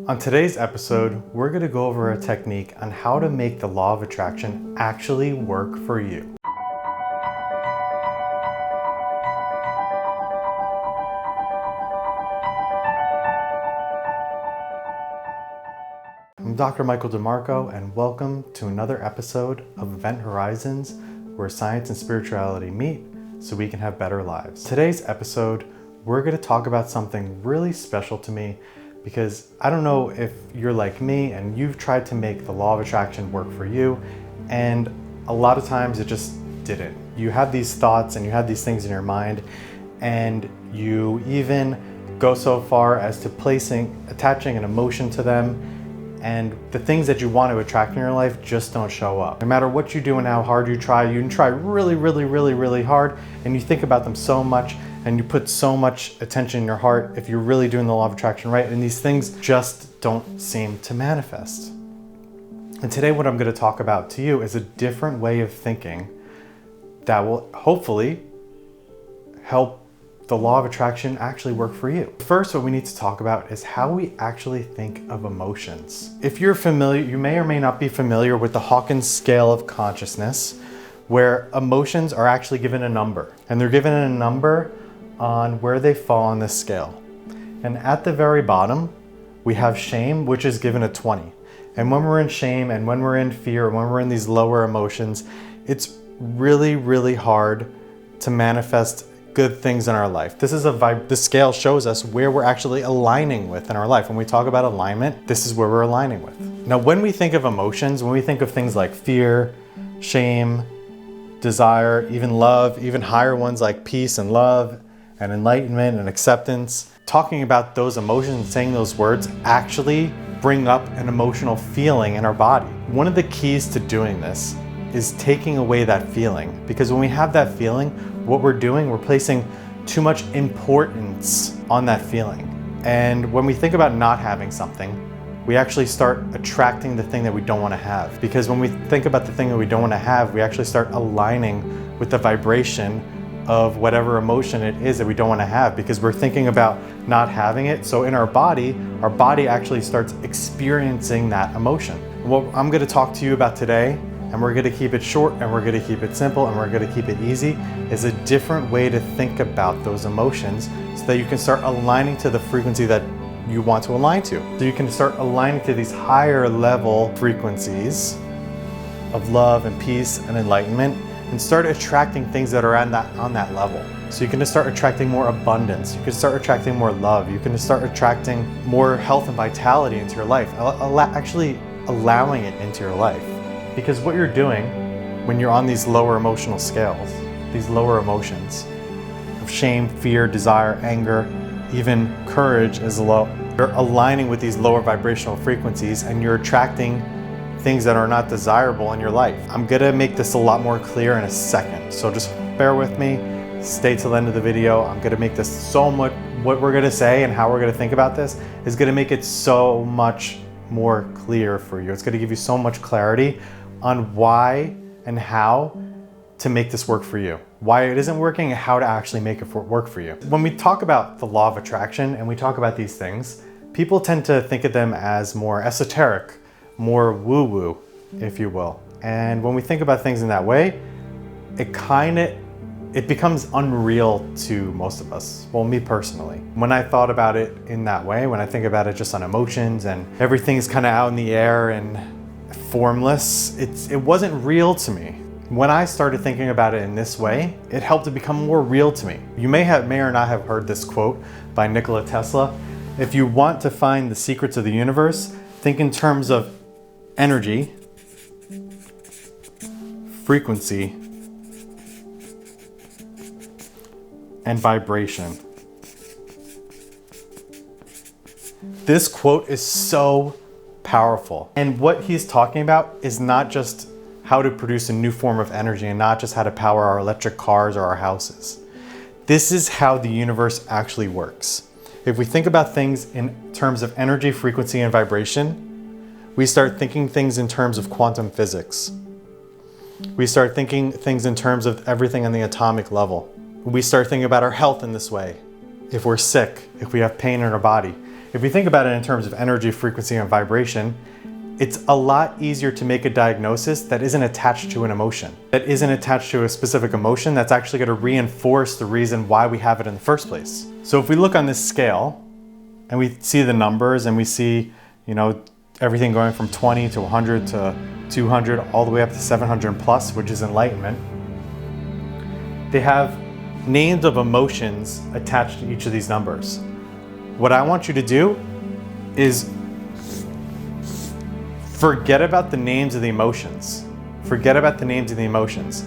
On today's episode, we're going to go over a technique on how to make the law of attraction actually work for you. I'm Dr. Michael DiMarco, and welcome to another episode of Event Horizons, where science and spirituality meet so we can have better lives. Today's episode, we're going to talk about something really special to me because I don't know if you're like me and you've tried to make the law of attraction work for you, and a lot of times it just didn't. You have these thoughts and you have these things in your mind, and you even go so far as to attaching an emotion to them, and the things that you want to attract in your life just don't show up. No matter what you do and how hard you can try really hard, and you think about them so much and you put so much attention in your heart if you're really doing the law of attraction right, and these things just don't seem to manifest. And today what I'm going to talk about to you is a different way of thinking that will hopefully help the law of attraction actually work for you. First, what we need to talk about is how we actually think of emotions. If you're familiar, you may or may not be familiar with the Hawkins scale of consciousness, where emotions are actually given a number, and they're given a number on where they fall on this scale. And at the very bottom, we have shame, which is given a 20. And when we're in shame and when we're in fear, when we're in these lower emotions, it's really hard to manifest good things in our life. This is the scale shows us where we're actually aligning with in our life. When we talk about alignment, this is where we're aligning with. Now, when we think of emotions, when we think of things like fear, shame, desire, even love, even higher ones like peace and love and enlightenment and acceptance, talking about those emotions and saying those words actually bring up an emotional feeling in our body. One of the keys to doing this is taking away that feeling, because when we have that feeling, what we're doing, we're placing too much importance on that feeling. And when we think about not having something, we actually start attracting the thing that we don't want to have. Because when we think about the thing that we don't want to have, we actually start aligning with the vibration of whatever emotion it is that we don't want to have, because we're thinking about not having it. So in our body actually starts experiencing that emotion. What I'm going to talk to you about today, and we're going to keep it short and we're going to keep it simple and we're going to keep it easy, is a different way to think about those emotions so that you can start aligning to the frequency that you want to align to. So you can start aligning to these higher level frequencies of love and peace and enlightenment, and start attracting things that are on that level. So you can just start attracting more abundance. You can start attracting more love. You can just start attracting more health and vitality into your life, actually allowing it into your life. Because what you're doing when you're on these lower emotional scales, these lower emotions of shame, fear, desire, anger, even courage is low, you're aligning with these lower vibrational frequencies and you're attracting things that are not desirable in your life. I'm gonna make this a lot more clear in a second, so just bear with me, stay till the end of the video. I'm gonna make this so much, what we're gonna say and how we're gonna think about this is gonna make it so much more clear for you. It's gonna give you so much clarity on why and how to make this work for you, why it isn't working, and how to actually make it work for you. When we talk about the law of attraction and we talk about these things, people tend to think of them as more esoteric, more woo-woo, if you will. And when we think about things in that way, it becomes unreal to most of us. Well, me personally. When I thought about it in that way, when I think about it just on emotions and everything's kind of out in the air and formless, it wasn't real to me. When I started thinking about it in this way, it helped it become more real to me. You may or not have heard this quote by Nikola Tesla. If you want to find the secrets of the universe, think in terms of energy, frequency, and vibration. This quote is so powerful. And what he's talking about is not just how to produce a new form of energy and not just how to power our electric cars or our houses. This is how the universe actually works. If we think about things in terms of energy, frequency, and vibration, we start thinking things in terms of quantum physics. We start thinking things in terms of everything on the atomic level. We start thinking about our health in this way. If we're sick, if we have pain in our body, if you think about it in terms of energy, frequency, and vibration, it's a lot easier to make a diagnosis that isn't attached to an emotion, that isn't attached to a specific emotion that's actually going to reinforce the reason why we have it in the first place. So if we look on this scale and we see the numbers and we see, everything going from 20 to 100 to 200 all the way up to 700 plus, which is enlightenment, they have names of emotions attached to each of these numbers. What I want you to do is forget about the names of the emotions. Forget about the names of the emotions.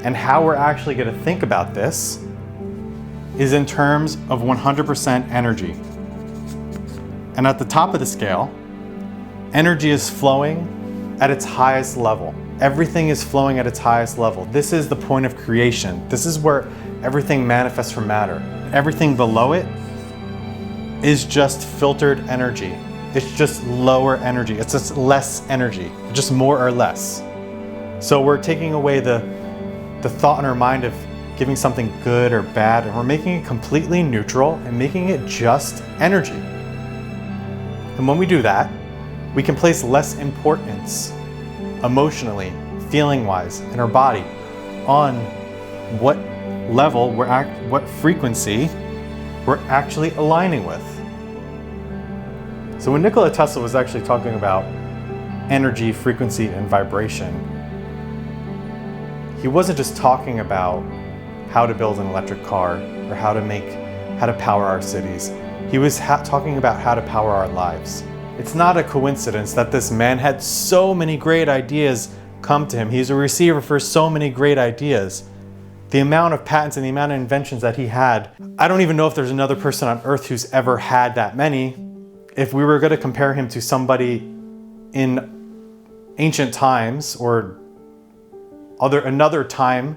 And how we're actually going to think about this is in terms of 100% energy. And at the top of the scale, energy is flowing at its highest level. Everything is flowing at its highest level. This is the point of creation. This is where everything manifests from matter. Everything below it is just filtered energy. It's just lower energy. It's just less energy, just more or less. So we're taking away the thought in our mind of giving something good or bad, and we're making it completely neutral and making it just energy. And when we do that, we can place less importance emotionally, feeling-wise, in our body on what level, what frequency we're actually aligning with. So when Nikola Tesla was actually talking about energy, frequency, and vibration, he wasn't just talking about how to build an electric car or how to power our cities. He was talking about how to power our lives. It's not a coincidence that this man had so many great ideas come to him. He's a receiver for so many great ideas. The amount of patents and the amount of inventions that he had, I don't even know if there's another person on earth who's ever had that many. If we were going to compare him to somebody in ancient times or another time,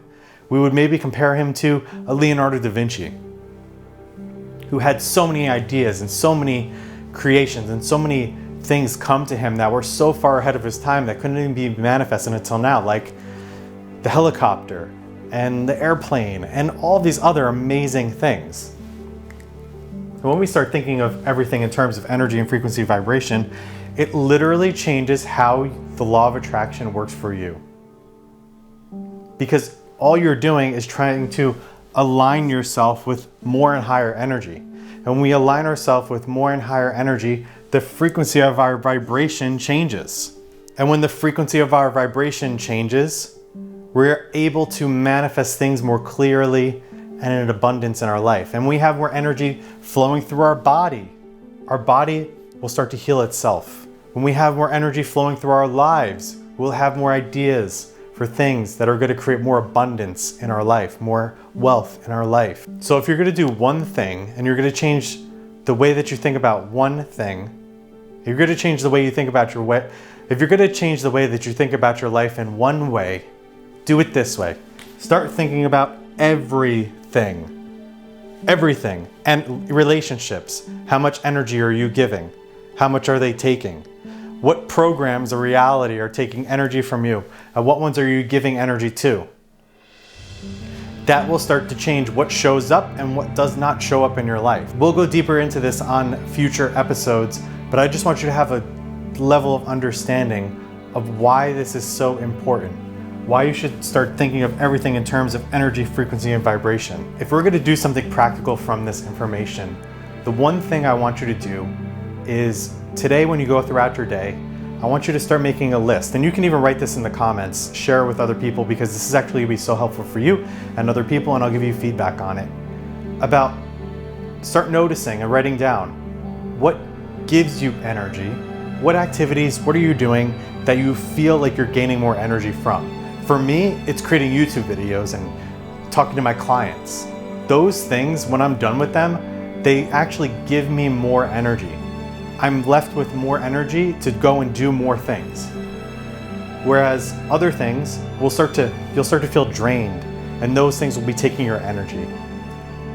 we would maybe compare him to a Leonardo da Vinci, who had so many ideas and so many creations and so many things come to him that were so far ahead of his time that couldn't even be manifested until now, like the helicopter and the airplane and all these other amazing things. When we start thinking of everything in terms of energy and frequency vibration, it literally changes how the law of attraction works for you. Because all you're doing is trying to align yourself with more and higher energy. And when we align ourselves with more and higher energy, the frequency of our vibration changes. And when the frequency of our vibration changes, we're able to manifest things more clearly and in abundance in our life. And we have more energy flowing through our body will start to heal itself. When we have more energy flowing through our lives, we'll have more ideas for things that are going to create more abundance in our life, more wealth in our life. So if you're going to do one thing and you're going to change the way that you think about one thing, if you're going to change the way you think about if you're going to change the way that you think about your life in one way, do it this way. Start thinking about everything, and relationships. How much energy are you giving? How much are they taking? What programs of reality are taking energy from you? And what ones are you giving energy to? That will start to change what shows up and what does not show up in your life. We'll go deeper into this on future episodes, but I just want you to have a level of understanding of why this is so important. Why you should start thinking of everything in terms of energy, frequency, and vibration. If we're going to do something practical from this information, the one thing I want you to do is today when you go throughout your day, I want you to start making a list. And you can even write this in the comments, share it with other people, because this is actually going to be so helpful for you and other people, and I'll give you feedback on it. Start noticing and writing down what gives you energy, what activities, what are you doing that you feel like you're gaining more energy from. For me, it's creating YouTube videos and talking to my clients. Those things, when I'm done with them, they actually give me more energy. I'm left with more energy to go and do more things. Whereas other things, you'll start to feel drained, and those things will be taking your energy.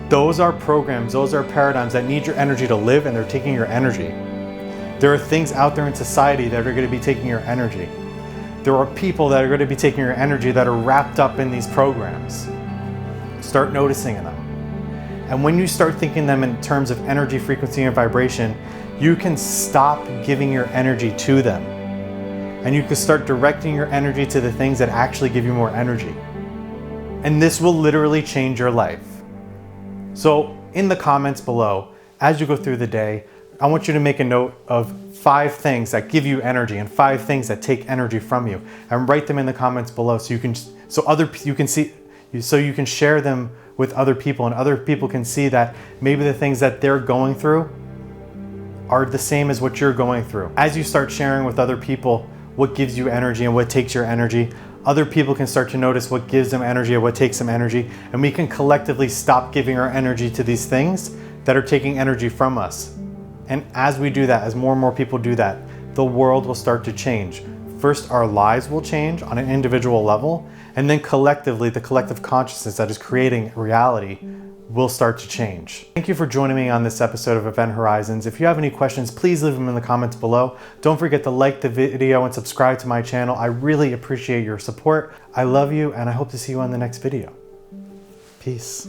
Those are programs, those are paradigms that need your energy to live, and they're taking your energy. There are things out there in society that are going to be taking your energy. There are people that are going to be taking your energy that are wrapped up in these programs. Start noticing them. And when you start thinking them in terms of energy, frequency, and vibration, you can stop giving your energy to them. And you can start directing your energy to the things that actually give you more energy. And this will literally change your life. So in the comments below, as you go through the day, I want you to make a note of 5 things that give you energy and 5 things that take energy from you, and write them in the comments below so you can share them with other people, and other people can see that maybe the things that they're going through are the same as what you're going through. As you start sharing with other people what gives you energy and what takes your energy, other people can start to notice what gives them energy and what takes them energy, and we can collectively stop giving our energy to these things that are taking energy from us. And as we do that, as more and more people do that, the world will start to change. First, our lives will change on an individual level, and then collectively, the collective consciousness that is creating reality will start to change. Thank you for joining me on this episode of Event Horizons. If you have any questions, please leave them in the comments below. Don't forget to like the video and subscribe to my channel. I really appreciate your support. I love you, and I hope to see you on the next video. Peace.